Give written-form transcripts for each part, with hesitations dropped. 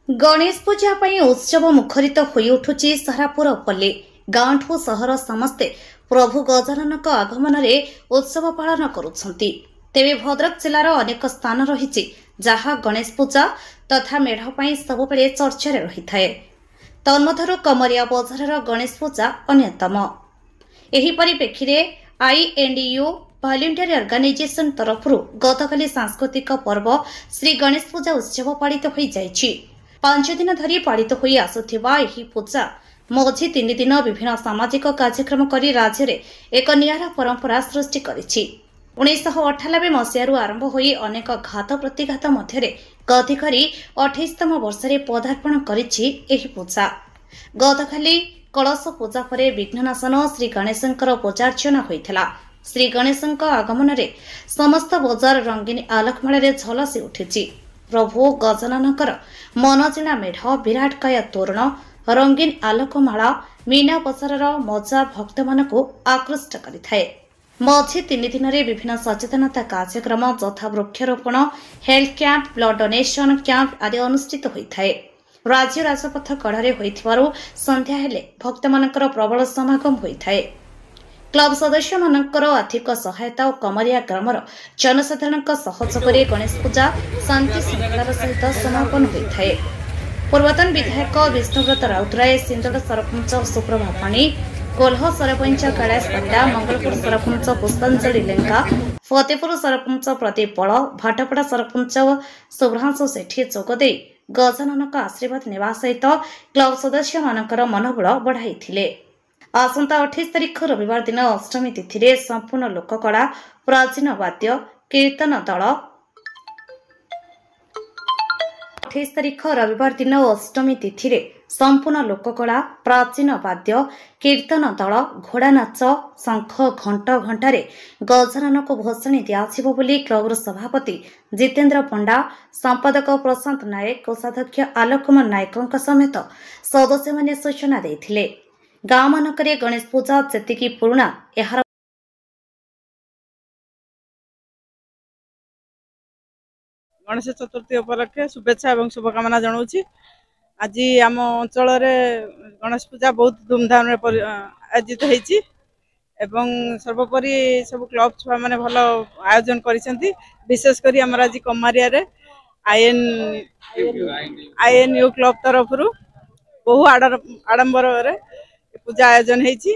गणेश पूजा पई उत्सव मुखरित होई उठुची सहारापुर पल्ली। गांठू सहर समस्ते प्रभु गजाननक आगमन रे उत्सव पालन करुछंती। तेबे भद्रक जिलार अनेक स्थान रहिछि जहा गणेश पूजा तथा मेढ़ पई सबबेले चर्चा रे रहिथाए। तन्मध्यरु कमरिया बजारर गणेश पूजा अन्यतम। एही परिप्रेक्षी आईएनडीयू भॉलंटियर ऑर्गेनाइजेशन तरफरु गतकाली सांस्कृतिक पर्व श्री गणेश पूजा उत्सव पालित होई जाइछि। 5 दिन धरी पालित होई आसुथिबा एही पूजा मझी 3 दिन विभिन्न सामाजिक कार्यक्रम करी राज्य रे एक नियारा परंपरा सृष्टि करिछि। 1998 मसियारु आरंभ होई अनेक घात प्रतिघात मध्यरे गति करी 28तम वर्षरे पदार्पण करिछि एही पूजा। गतकाली कलश पूजा परे विघ्ननाशन श्री गणेशंकर पूजार्चना होइथिला। श्री गणेशंक आगमन रे समस्त बजार रंगीन आलोकमाला रे झलसी उठिछि। प्रभु गजाननकर मनजिणा मेढ़, विराटकाय तोरण, रंगीन आलोकमाला, मीना बजारर मजा भक्त मानकु आकृष्ट करिथाए। मझी 3 दिन रे विभिन्न सचेतनता कार्यक्रम यथा वृक्षरोपण, health camp, blood donation camp आदि अनुष्ठित होइथाए। राज्य राजपथ कड़े होइथिबारु संध्या हेले भक्त मानकर प्रबल समागम होइथाए। क्लब सदस्य मानकर आर्थिक सहायता और कमरिया ग्रामर जनसाधारण सहयोग गणेश पूजा शांति श्रृंखलार सहित समापन होता है। पूर्वतन विधायक विष्णुव्रत राउतराय, सिंदड़ सरपंच सुप्रभा पाणी, कोल्ह सरपंच कैलाश पंडा, मंगलपुर सरपंच पुष्पांजलि लेंगा, फतेपुर सरपंच प्रदीप बल, भाटपड़ा सरपंच शुभ्रांशु सेठी जोगदे गजानन आशीर्वाद नेवा सहित क्लब सदस्य मानकर मनोबल बढ़ाई। आसंता 28 तारिख रविवार दिन अष्टमी तिथि रे संपूर्ण लोककला, प्राचीन वाद्य, कीर्तन दल 28 तारिख रविवार दिन अष्टमी तिथि रे संपूर्ण लोककला, प्राचीन वाद्य, कीर्तन दल, घोड़ा नाच, शंख, घंट घंटारे गजानन को भसाणी दियाजिबो बोली क्लबर सभापति जितेन्द्र पंडा, संपादक प्रशांत नायक, कोषाध्यक्ष आलोकमन नायक समेत सदस्य माने सूचना देथिले। गाँव मानकरे गणेश पूजा जेतिकी पुराणा एहार गणेश चतुर्थी उपलक्षे शुभेच्छा और शुभकामना जनाऊँ। आज आम अंचल गणेश पूजा बहुत धूमधाम आयोजित होती एवं सर्वोपरि सब क्लब छुआ मैंने भल आयोजन करिसेंती। विशेषकर आम आज कमारिया रे आईएनयू क्लब तरफ बहु आडंबर पूजा आयोजन होती।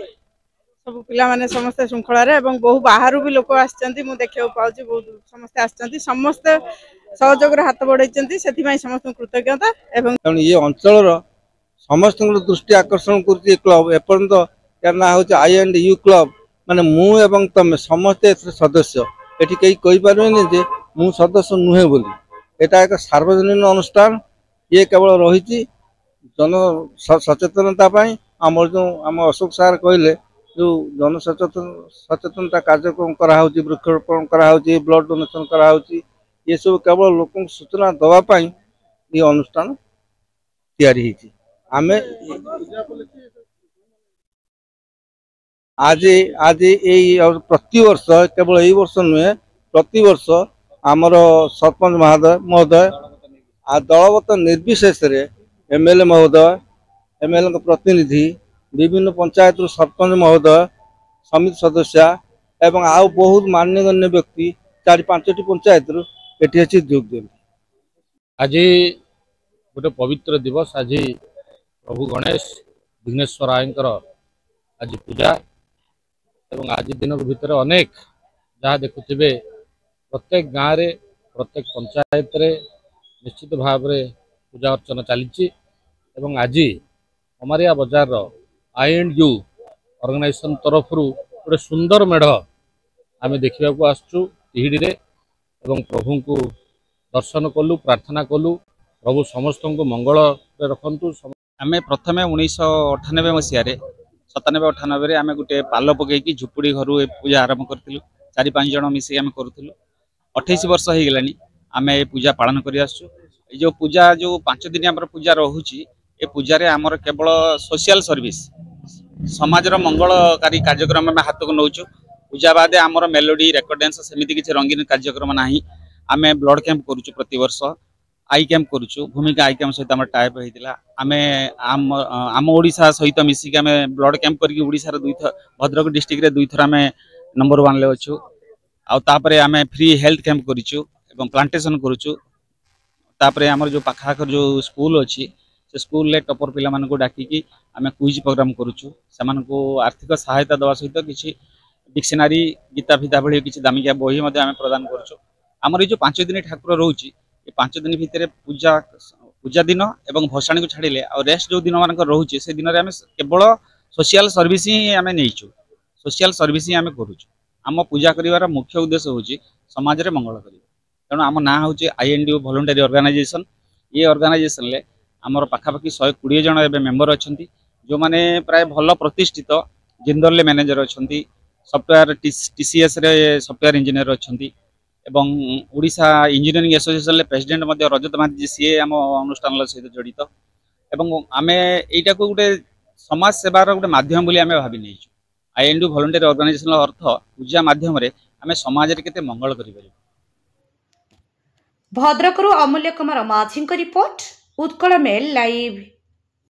सब पिला माने समस्त श्रृंखला रे एवं बहु बाहर भी लोक आछंती। मु देखियो पाउची बहुत समस्त आछंती, समस्त सहयोग रे हाथ बढ़ाइछंती। सेति भाई समस्त कृतज्ञता एवं ये अंचल समस्त दृष्टि आकर्षण करछि क्लब। एपर्यंत यार ना होछि आईएनडीयू क्लब माने मु एवं तमे समस्त सदस्य एठी कई कहि पारबेनी जे मु सदस्य नुहे बोली। एटा एक सार्वजनिक अनुष्ठान। ये केवल रहिछि जन सचेतनता पाई। आमर जो आम अशोक सार कहले जो जन सचेतनता कार्यक्रम कराउछि, वृक्षरोपण कराउछि, ब्लड डोनेशन कराउछि, ये सब केवल लोक सूचना दवा पाई ये अनुष्ठान तैयारी होती। आमे आज आज प्रति वर्ष केवल यही वर्ष नुहे, प्रति वर्ष आमर सरपंच महोदय आ दलगत निर्विशेष एमएलए महोदय, एमएलए प्रतिनिधि, विभिन्न पंचायत सरपंच महोदय, समिति सदस्य एवं आउ बहुत मान्यगण्य व्यक्ति 4-5टी पंचायत एटी अच्छी जोग दे। आज गोटे पवित्र दिवस। आज प्रभु गणेश विघ्नेश्वरायंकर आज पूजा एवं आज दिन भितर अनेक जहाँ देखुथिबे प्रत्येक गाँव रे प्रत्येक पंचायत रे निश्चित भाव रे पूजा अर्चना चली। आज कमारिया बजार आईएनडीयू ऑर्गेनाइजेशन तरफ गोटे सुंदर मेढ़ आम देखा आसचु तिहिडी रे एवं प्रभु को दर्शन कलु, प्रार्थना कलु। प्रभु समस्त को मंगल रखु। आम प्रथम 1998 मसीह 97-98 आम गोटे पाल पकईकि झुपुड़ी घर पूजा आरंभ करूँ। 4-5 जन मिसिक आम करूँ। 28 वर्ष हो गलानी आम ये पूजा पालन कर आसचु। जो पूजा जो 5 दिन आम पूजा रोचे ये पूजा आमर केवल सोशल सर्विस समाजर मंगलकारी कार्यक्रम आम हाथ को नौचु। पूजा बाद आमर मेलोडी, रेकर्ड डांस सेमती किसी रंगीन कार्यक्रम ना। आम ब्लड कैंप करुचु प्रति वर्ष। आई कैंप करूँ भूमिका आई कैंप सहित टाइप होता आम आम ओडिशा सहित मिसिक आम ब्लड कैंप करके ओडिशार भद्रक डिस्ट्रिक्ट रे 2 थर आम नंबर 1 ले अच्छु आउे आम फ्री हेल्थ कैंप करूँ प्लांटेशन करूँ आमर जो पाखाखर जो स्कूल अच्छी से स्कूल रे टॉपर पिला मानक डाकिकी आम क्विज प्रोग्राम करूँ से आर्थिक सहायता देवा सहित किसी डिक्शनरी गीता फिता भाई किसी दामिकिया बही आम प्रदान करूँ आमर ये 5 दिन ठाकुर रोचे ये 5 दिन भितर पूजा पूजा दिन एवं भसाणी को छाड़े आ रेस्ट जो दिन मानक रोचे से दिन में केवल सोशल सर्विस ही आम नहीं सोशल सर्विस ही आम करूँ आम पूजा कर मुख्य उद्देश्य हूँ समाज में मंगल कर तेणु आम ना हूँ INDU वॉलंटरी ऑर्गेनाइजेशन ये ऑर्गेनाइजेशन ले आमर पाखापाखि 120 जन एवं मेंबर अच्छा जो मैंने प्राय भल प्रतिष्ठित जिंदल मैनेजर अच्छा सॉफ्टवेयर TCS रे सॉफ्टवेयर इंजीनियर अच्छा एवं ओडिशा इंजीनियरिंग एसोसिएशन प्रेसिडेंट रजत महांती सी आम अनुष्ठान सहित जड़ित एवं आम यहीटा को गोटे समाज सेवार गोटे मध्यम बोली आम भावी नहीं INDU वॉलंटरी ऑर्गेनाइजेशन अर्थ पूजा माध्यम आम समाज रे केते मंगल करि परिबो। भद्रकरू अमूल्य कुमार माझी रिपोर्ट उत्कल मेल लाइव।